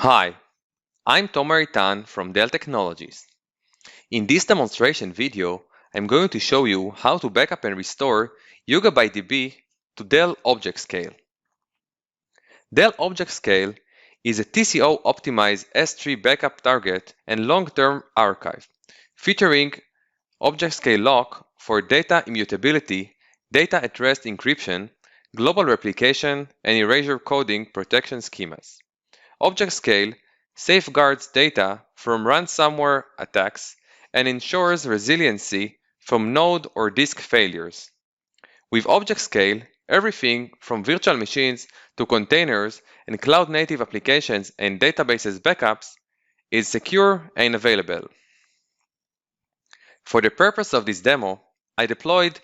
Hi, I'm Tomer Itan from Dell Technologies. In this demonstration video, I'm going to show you how to backup and restore YugaByteDB to Dell ObjectScale. Dell ObjectScale is a TCO-optimized S3 backup target and long-term archive, featuring ObjectScale lock for data immutability, data at rest encryption, global replication, and erasure coding protection schemas. ObjectScale safeguards data from ransomware attacks and ensures resiliency from node or disk failures. With ObjectScale, everything from virtual machines to containers and cloud-native applications and databases backups is secure and available. For the purpose of this demo, I deployed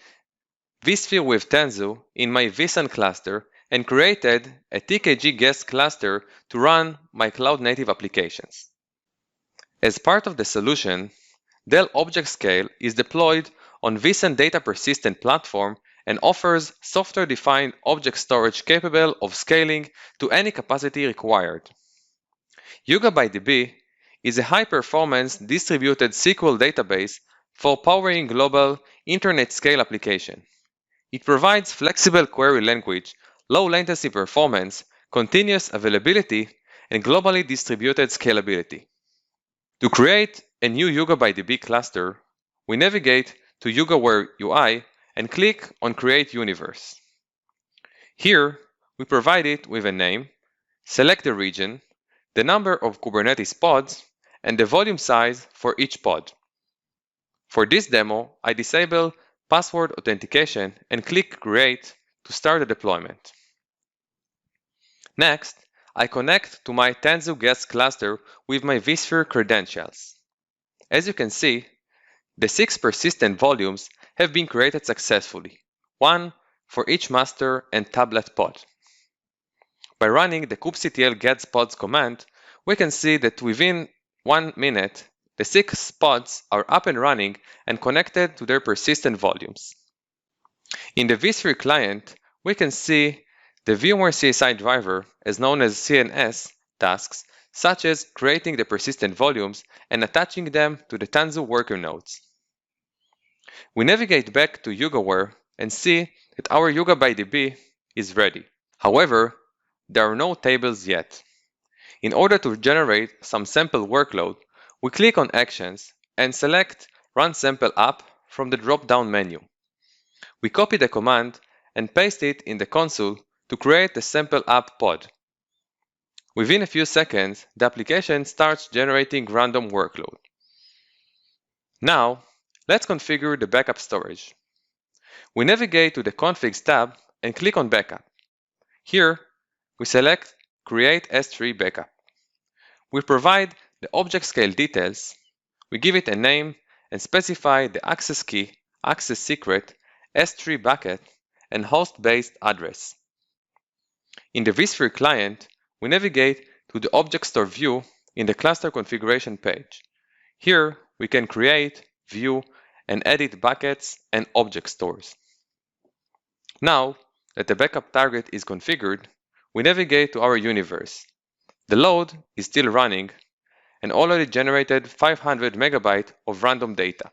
vSphere with Tanzu in my vSAN cluster and created a TKG guest cluster to run my cloud-native applications. As part of the solution, Dell ObjectScale is deployed on vSAN Data Persistent platform and offers software-defined object storage capable of scaling to any capacity required. YugaByteDB is a high-performance distributed SQL database for powering global internet-scale application. It provides flexible query language, low latency performance, continuous availability, and globally distributed scalability. To create a new YugaByteDB cluster, we navigate to YugaWare UI and click on Create Universe. Here, we provide it with a name, select the region, the number of Kubernetes pods, and the volume size for each pod. For this demo, I disable password authentication and click Create to start the deployment. Next, I connect to my Tanzu guest cluster with my vSphere credentials. As you can see, the 6 persistent volumes have been created successfully, one for each master and tablet pod. By running the kubectl get pods command, we can see that within 1 minute, the 6 pods are up and running and connected to their persistent volumes. In the vSphere client, we can see the VMware CSI driver, as known as CNS, tasks such as creating the persistent volumes and attaching them to the Tanzu worker nodes. We navigate back to YugaWare and see that our YugaByteDB is ready. However, there are no tables yet. In order to generate some sample workload, we click on Actions and select Run Sample App from the drop-down menu. We copy the command and paste it in the console to create the sample app pod. Within a few seconds, the application starts generating random workload. Now, let's configure the backup storage. We navigate to the Configs tab and click on Backup. Here, we select Create S3 Backup. We provide the ObjectScale details, we give it a name and specify the access key, access secret, S3 bucket, and host-based address. In the vSphere client, we navigate to the Object Store view in the cluster configuration page. Here, we can create, view, and edit buckets and object stores. Now that the backup target is configured, we navigate to our universe. The load is still running and already generated 500 megabytes of random data.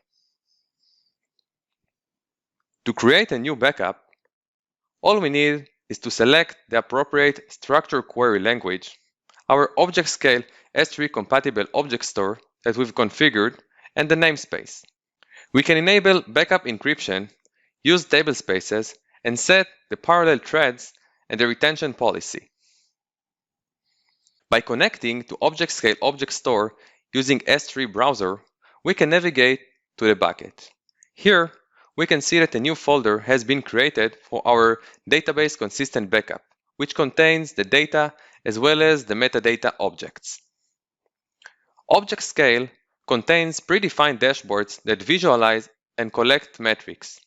To create a new backup, all we need is to select the appropriate structured query language, our ObjectScale S3 compatible object store that we've configured, and the namespace. We can enable backup encryption, use tablespaces, and set the parallel threads and the retention policy. By connecting to ObjectScale Object Store using S3 browser, we can navigate to the bucket. Here, we can see that a new folder has been created for our database consistent backup, which contains the data as well as the metadata objects. ObjectScale contains predefined dashboards that visualize and collect metrics.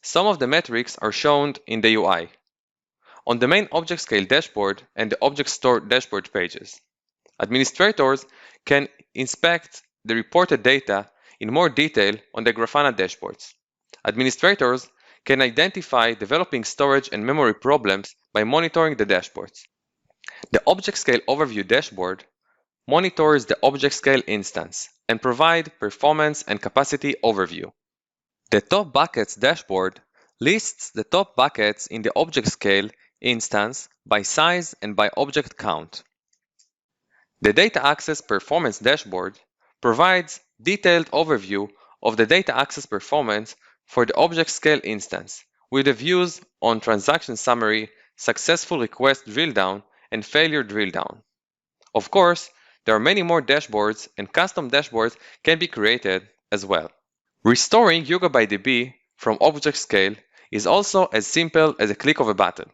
Some of the metrics are shown in the UI, on the main ObjectScale dashboard and the Object Store dashboard pages. Administrators can inspect the reported data in more detail on the Grafana dashboards. Administrators can identify developing storage and memory problems by monitoring the dashboards. The ObjectScale Overview dashboard monitors the ObjectScale instance and provides performance and capacity overview. The top buckets dashboard lists the top buckets in the ObjectScale instance by size and by object count. The Data Access Performance dashboard provides detailed overview of the data access performance for the ObjectScale instance, with the views on transaction summary, successful request drill down, and failure drill down. Of course, there are many more dashboards, and custom dashboards can be created as well. Restoring YugaByteDB from ObjectScale is also as simple as a click of a button.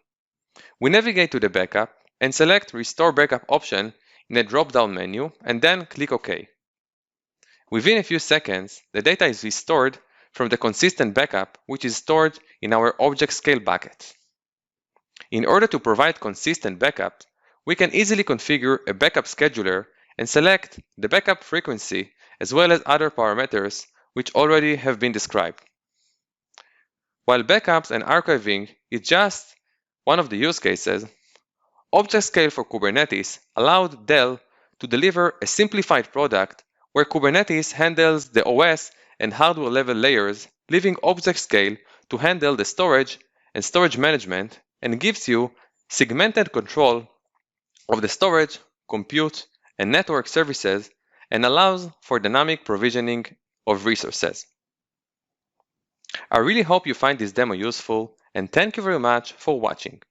We navigate to the backup and select Restore Backup option in a drop-down menu and then click OK. Within a few seconds, the data is restored from the consistent backup which is stored in our ObjectScale bucket. In order to provide consistent backup, we can easily configure a backup scheduler and select the backup frequency as well as other parameters which already have been described. While backups and archiving is just one of the use cases, ObjectScale for Kubernetes allowed Dell to deliver a simplified product where Kubernetes handles the OS and hardware level layers, leaving ObjectScale to handle the storage and storage management, and gives you segmented control of the storage, compute, and network services, and allows for dynamic provisioning of resources. I really hope you find this demo useful, and thank you very much for watching.